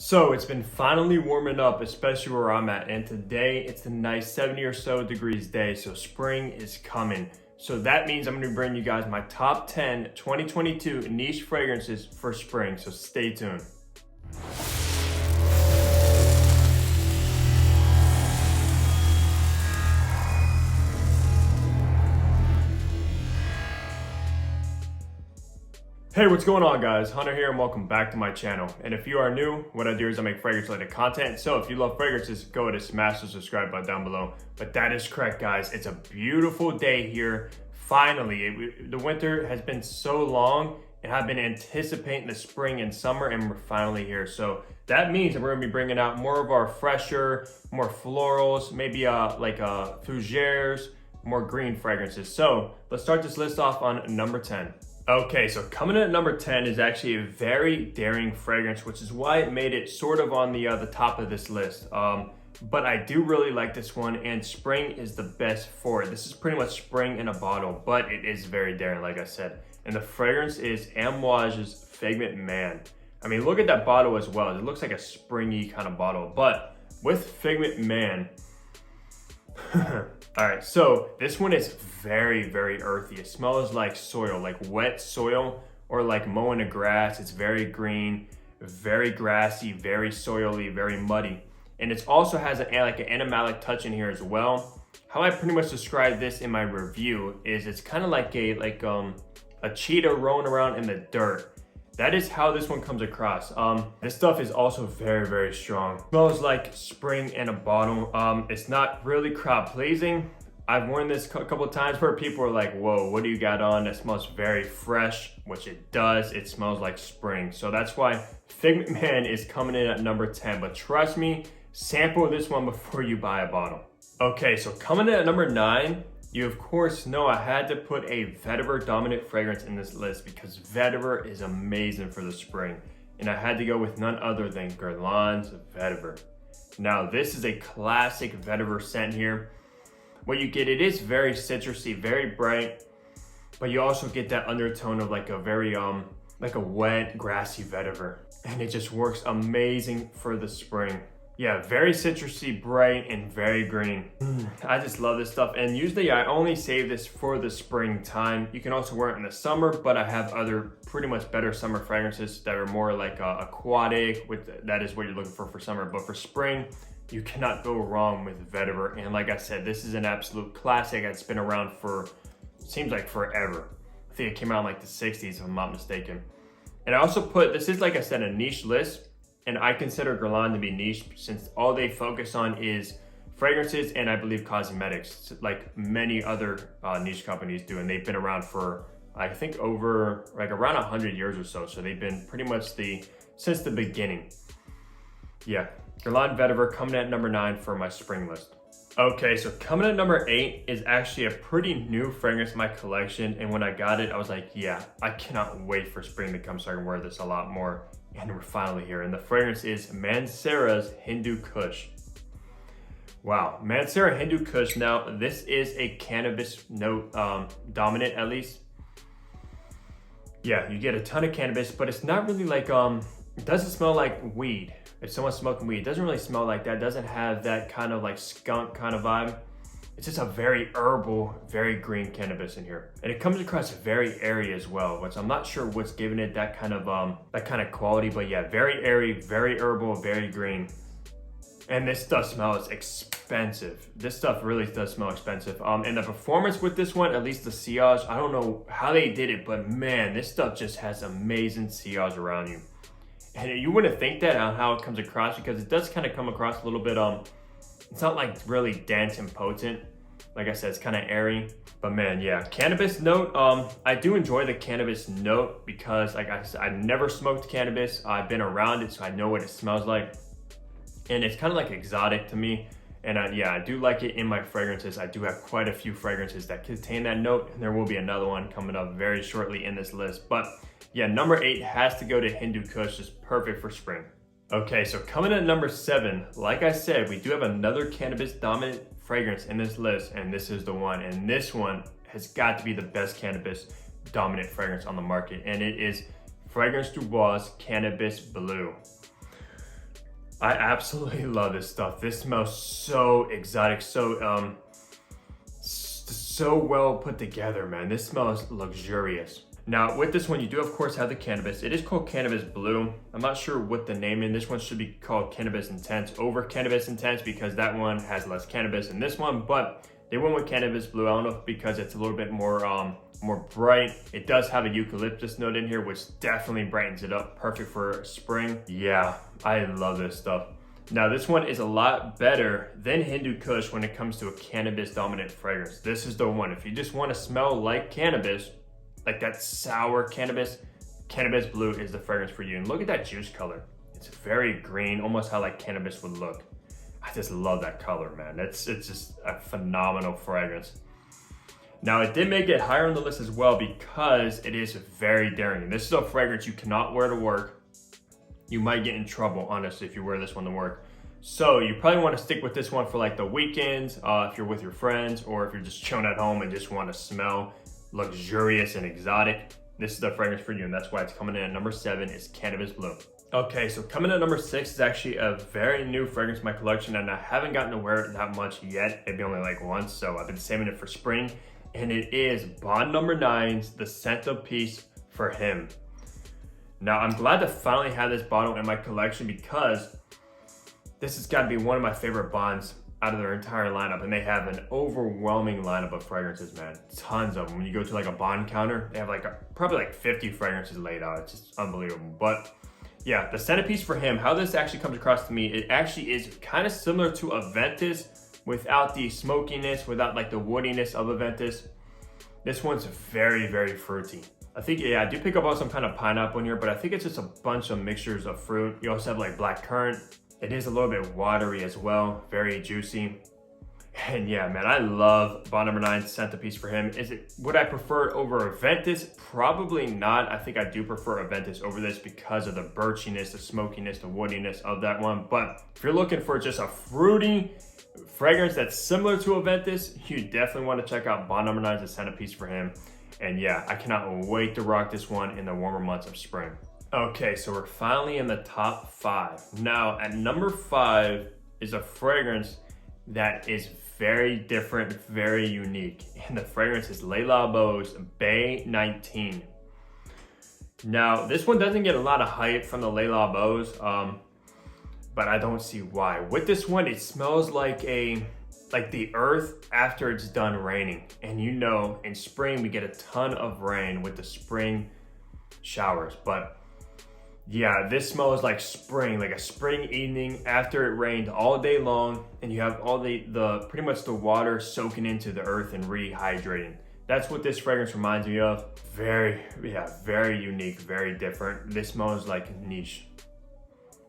So it's been finally warming up, especially where I'm at, and today it's a nice 70 or so degrees day, so spring is coming. So that means I'm gonna bring you guys my top 10 2022 niche fragrances for spring, so stay tuned. Hey, what's going on guys? Hunter here and welcome back to my channel. And if you are new, what I do is I make fragrance related content. So if you love fragrances, go ahead and smash the subscribe button down below. But that is correct guys, it's a beautiful day here. Finally, the winter has been so long and I've been anticipating the spring and summer and we're finally here. So that means that we're gonna be bringing out more of our fresher, more florals, maybe fougères, more green fragrances. So let's start this list off on number 10. Okay, so coming in at number 10 is actually a very daring fragrance, which is why it made it sort of on the top of this list. But I do really like this one, and spring is the best for it. This is pretty much spring in a bottle, but it is very daring, like I said. And the fragrance is Amouage's Figment Man. I mean, look at that bottle as well. It looks like a springy kind of bottle, but with Figment Man, all right, so this one is very, very earthy. It smells like soil, like wet soil, or like mowing the grass. It's very green, very grassy, very soily, very muddy. And it also has an animalic touch in here as well. How I pretty much describe this in my review is it's kind of like a cheetah rolling around in the dirt. That is how this one comes across. This stuff is also very, very strong. Smells like spring in a bottle. It's not really crowd pleasing. I've worn this a couple of times where people are like, whoa, what do you got on? That smells very fresh, which it does. It smells like spring. So that's why Figment Man is coming in at number 10. But trust me, sample this one before you buy a bottle. Okay, so coming in at number 9, you of course know I had to put a vetiver dominant fragrance in this list because vetiver is amazing for the spring. And I had to go with none other than Guerlain Vativer. Now this is a classic vetiver scent here. What you get, it is very citrusy, very bright, but you also get that undertone of like a very like a wet grassy vetiver, and it just works amazing for the spring. Yeah, very citrusy, bright, and very green. I just love this stuff, and usually I only save this for the springtime. You can also wear it in the summer, but I have other pretty much better summer fragrances that are more like aquatic, that is what you're looking for summer. But for spring, you cannot go wrong with vetiver. And like I said, this is an absolute classic. It's been around for, seems like forever. I think it came out in like the 60s, if I'm not mistaken. And I also put, this is like I said, a niche list. And I consider Guerlain to be niche since all they focus on is fragrances and I believe cosmetics, like many other niche companies do. And they've been around for, I think over like around 100 years or so. So they've been pretty much since the beginning. Yeah, Guerlain Vativer coming at number 9 for my spring list. Okay, so coming at number 8 is actually a pretty new fragrance in my collection. And when I got it, I was like, yeah, I cannot wait for spring to come so I can wear this a lot more. And we're finally here. And the fragrance is Mancera's Hindu Kush. Wow, Mancera Hindu Kush. Now, this is a cannabis note, dominant at least. Yeah, you get a ton of cannabis, but it's not really like, it doesn't smell like weed. If someone's smoking weed, it doesn't really smell like that. It doesn't have that kind of like skunk kind of vibe. It's just a very herbal, very green cannabis in here. And it comes across very airy as well, which I'm not sure what's giving it that kind of quality, but yeah, very airy, very herbal, very green. And this stuff smells expensive. This stuff really does smell expensive. And the performance with this one, at least the sillage, I don't know how they did it, but man, this stuff just has amazing sillage around you. And you wouldn't think that on how it comes across because it does kind of come across a little bit, it's not like really dense and potent. Like I said, it's kind of airy, but man, yeah. Cannabis note, I do enjoy the cannabis note because like I said, I've never smoked cannabis. I've been around it, so I know what it smells like. And it's kind of like exotic to me. And yeah, I do like it in my fragrances. I do have quite a few fragrances that contain that note, and there will be another one coming up very shortly in this list. But yeah, number 8 has to go to Hindu Kush. It's perfect for spring. Okay, so coming at number 7, like I said, we do have another cannabis dominant fragrance in this list, and this is the one. And this one has got to be the best cannabis dominant fragrance on the market, and it is Fragrance du Bois Cannabis Blue. I absolutely love this stuff. This smells so exotic, so well put together, man. This smells luxurious. Now with this one, you do of course have the cannabis. It is called Cannabis Blue. I'm not sure what the name in this one should be called Cannabis Intense over Cannabis Intense because that one has less cannabis than this one, but they went with Cannabis Blue. I don't know if because it's a little bit more bright. It does have a eucalyptus note in here, which definitely brightens it up. Perfect for spring. Yeah, I love this stuff. Now this one is a lot better than Hindu Kush when it comes to a cannabis dominant fragrance. This is the one. If you just want to smell like cannabis, like that sour cannabis, Cannabis Blue is the fragrance for you. And look at that juice color. It's very green, almost how like cannabis would look. I just love that color, man. It's just a phenomenal fragrance. Now it did make it higher on the list as well because it is very daring. This is a fragrance you cannot wear to work. You might get in trouble, honestly, if you wear this one to work. So you probably want to stick with this one for like the weekends, if you're with your friends, or if you're just chilling at home and just want to smell luxurious and exotic. This is the fragrance for you, and that's why it's coming in at number 7 is Cannabis Blue. Okay, so coming at number 6 is actually a very new fragrance in my collection, and I haven't gotten to wear it that much yet, maybe only like once, so I've been saving it for spring, and it is Bond number 9's The Centerpiece for Him. Now, I'm glad to finally have this bottle in my collection because this has got to be one of my favorite Bonds out of their entire lineup, and they have an overwhelming lineup of fragrances, man. Tons of them. When you go to like a Bond counter, they have like probably like 50 fragrances laid out. It's just unbelievable. But yeah, the Centerpiece for Him, how this actually comes across to me, it actually is kind of similar to Aventus without the smokiness, without like the woodiness of Aventus. This one's very, very fruity. I think, yeah, I do pick up on some kind of pineapple in here, but I think it's just a bunch of mixtures of fruit. You also have like black currant. It is a little bit watery as well, very juicy. And yeah, man, I love Bond number 9's Centerpiece for Him. Would I prefer it over Aventus? Probably not. I think I do prefer Aventus over this because of the birchiness, the smokiness, the woodiness of that one. But if you're looking for just a fruity fragrance that's similar to Aventus, you definitely want to check out Bond number 9's The Centerpiece for Him. And yeah, I cannot wait to rock this one in the warmer months of spring. Okay, so we're finally in the top 5. Now, at number 5 is a fragrance that is very different, very unique. And the fragrance is Le Labo's Bay 19. Now, this one doesn't get a lot of hype from the Le Labos, but I don't see why. With this one, it smells like the earth after it's done raining. And you know, in spring, we get a ton of rain with the spring showers. But yeah, this smells like spring, like a spring evening after it rained all day long. And you have all the pretty much the water soaking into the earth and rehydrating. That's what this fragrance reminds me of. Very unique, very different. This smells like niche,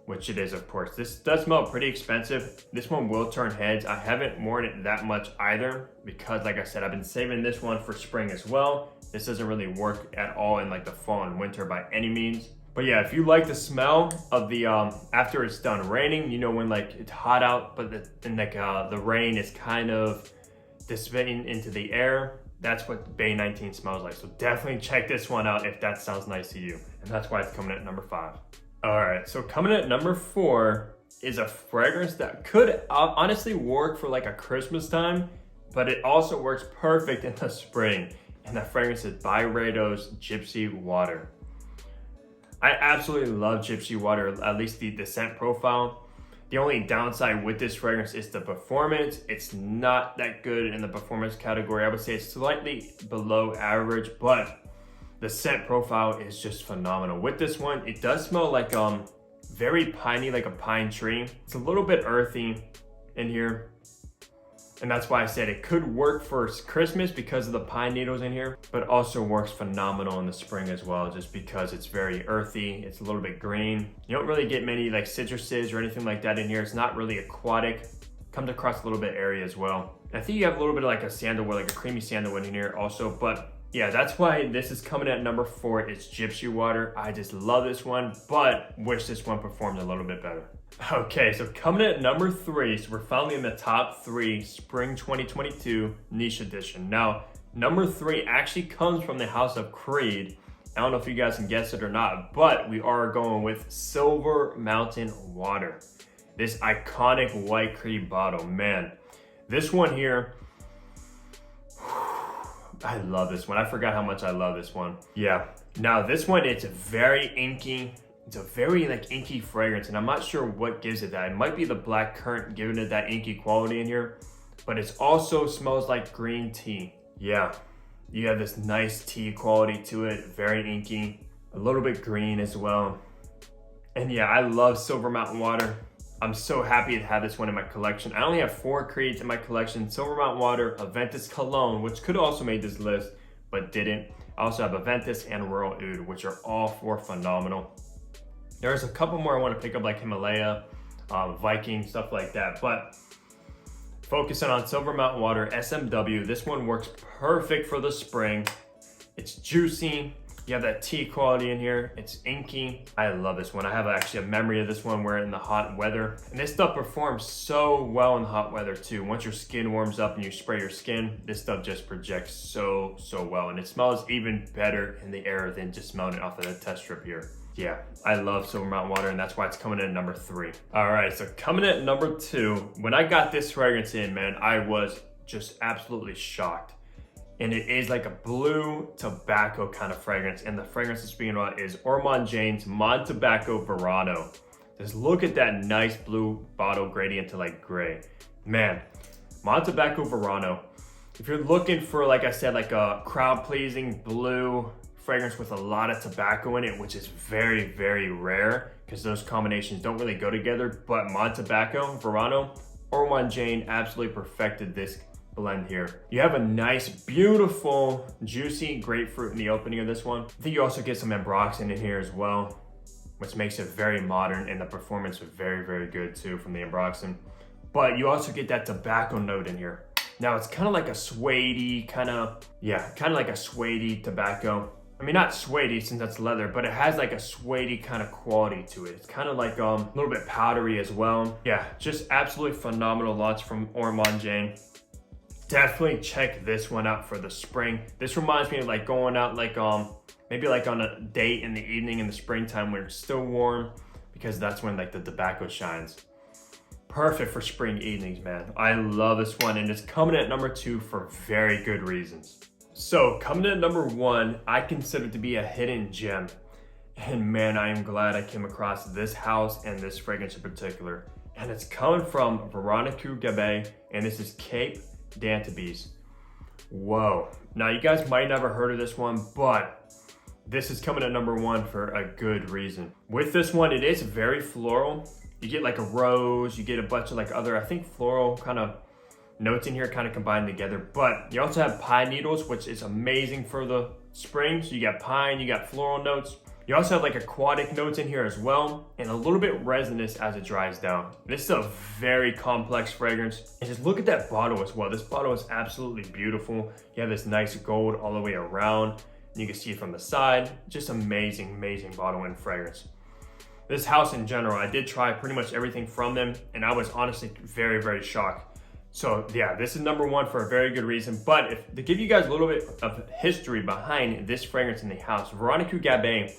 which it is, of course. This does smell pretty expensive. This one will turn heads. I haven't worn it that much either because, like I said, I've been saving this one for spring as well. This doesn't really work at all in like the fall and winter by any means. But yeah, if you like the smell of the after it's done raining, you know, when like it's hot out, but the rain is kind of dissipating into the air, that's what Bay 19 smells like. So definitely check this one out if that sounds nice to you. And that's why it's coming at number 5. All right, so coming at number 4 is a fragrance that could honestly work for like a Christmas time, but it also works perfect in the spring. And that fragrance is Byredo's Gypsy Water. I absolutely love Gypsy Water, at least the scent profile. The only downside with this fragrance is the performance. It's not that good in the performance category. I would say it's slightly below average, but the scent profile is just phenomenal. With this one, it does smell like very piney, like a pine tree. It's a little bit earthy in here. And that's why I said it could work for Christmas because of the pine needles in here, but also works phenomenal in the spring as well, just because it's very earthy. It's a little bit green. You don't really get many like citruses or anything like that in here. It's not really aquatic. Comes across a little bit airy as well. And I think you have a little bit of like a sandalwood, like a creamy sandalwood in here also, but yeah, that's why this is coming at number 4. It's Gypsy Water. I just love this one, but wish this one performed a little bit better. Okay, so coming at number 3, so we're finally in the top 3 Spring 2022 Niche Edition. Now, number 3 actually comes from the house of Creed. I don't know if you guys can guess it or not, but we are going with Silver Mountain Water. this iconic white cream bottle. Man, this one here, I love this one. I forgot how much I love this one. Yeah, now this one, it's very inky. It's a very like inky fragrance, and I'm not sure what gives it that. It might be the black currant giving it that inky quality in here, but it also smells like green tea. Yeah, you have this nice tea quality to it, very inky, a little bit green as well. And yeah, I love Silver Mountain Water. I'm so happy to have this one in my collection. I only have 4 creeds in my collection: Silver Mountain Water, Aventus Cologne, which could also made this list, but didn't. I also have Aventus and Royal Oud, which are all 4 phenomenal. There's a couple more I want to pick up, like Himalaya, Viking, stuff like that. But focusing on Silver Mountain Water SMW, this one works perfect for the spring. It's juicy. You have that tea quality in here. It's inky. I love this one. I have actually a memory of this one wearing it in the hot weather. And this stuff performs so well in the hot weather too. Once your skin warms up and you spray your skin, this stuff just projects so well. And it smells even better in the air than just smelling it off of the test strip here. Yeah, I love Silver Mountain Water, and that's why it's coming in at number 3. All right, so coming in at number 2, when I got this fragrance in, man, I was just absolutely shocked. And it is like a blue tobacco kind of fragrance. And the fragrance I'm speaking about is Ormonde Jayne's Mon Tobacco Verano. Just look at that nice blue bottle gradient to like gray. Man, Mon Tobacco Verano. If you're looking for, like I said, like a crowd-pleasing blue fragrance with a lot of tobacco in it, which is very rare because those combinations don't really go together, but Mon Tobacco Verano, Ormonde Jayne absolutely perfected this blend here. You have a nice, beautiful, juicy grapefruit in the opening of this one. I think you also get some ambroxan in here as well, which makes it very modern, and the performance was very good too from the ambroxan. But you also get that tobacco note in here. Now it's kind of like a suede-y kind of like a suede tobacco. I mean, not suede since that's leather, but it has like a suede kind of quality to it. It's kind of like a little bit powdery as well. Yeah, just absolutely phenomenal launch from Ormonde Jayne. Definitely check this one out for the spring. This reminds me of like going out like maybe like on a date in the evening in the springtime when it's still warm, because that's when like the tobacco shines. Perfect for spring evenings, man. I love this one, and it's coming at number 2 for very good reasons. So coming in at number 1, I consider to be a hidden gem. And man, I am glad I came across this house and this fragrance in particular. And it's coming from Veronquie Gabai, and this is Cape d'Antibes. Whoa. Now you guys might never heard of this one, but this is coming at number 1 for a good reason. With this one, it is very floral. You get like a rose, you get a bunch of like other, I think floral kind of notes in here kind of combined together, but you also have pine needles, which is amazing for the spring. So you got pine, you got floral notes. You also have like aquatic notes in here as well, and a little bit resinous as it dries down. This is a very complex fragrance. And just look at that bottle as well. This bottle is absolutely beautiful. You have this nice gold all the way around, and you can see it from the side. Just amazing bottle and fragrance. This house in general, I did try pretty much everything from them, and I was honestly very shocked. So yeah, this is number 1 for a very good reason. But to give you guys a little bit of history behind this fragrance in the house, Veronquie Gabai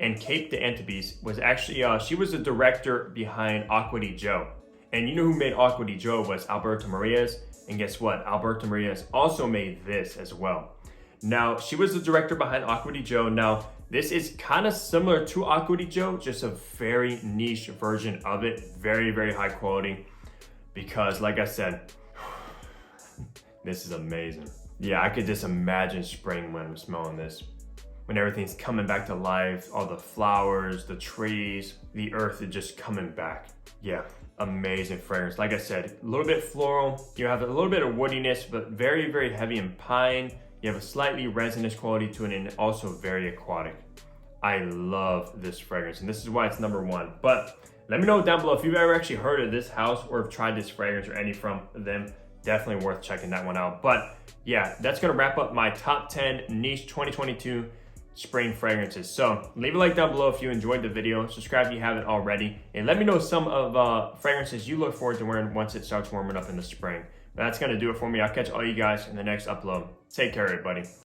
and Cape d'Antibes was actually, she was the director behind Acqua di Gio. And you know who made Acqua di Gio was Alberto Marias. And guess what? Alberto Marias also made this as well. Now, she was the director behind Acqua di Gio. Now, this is kind of similar to Acqua di Gio, just a very niche version of it. Very high quality. Because like I said, this is amazing. Yeah, I could just imagine spring when I'm smelling this. When everything's coming back to life, all the flowers, the trees, the earth is just coming back. Yeah, amazing fragrance. Like I said, a little bit floral. You have a little bit of woodiness, but very heavy in pine. You have a slightly resinous quality to it, and also very aquatic. I love this fragrance, and this is why it's number 1. But let me know down below if you've ever actually heard of this house or have tried this fragrance or any from them. Definitely worth checking that one out. But yeah, that's gonna wrap up my top 10 niche 2022 spring fragrances. So leave a like down below if you enjoyed the video. Subscribe if you haven't already. And let me know some of fragrances you look forward to wearing once it starts warming up in the spring. But that's gonna do it for me. I'll catch all you guys in the next upload. Take care, everybody.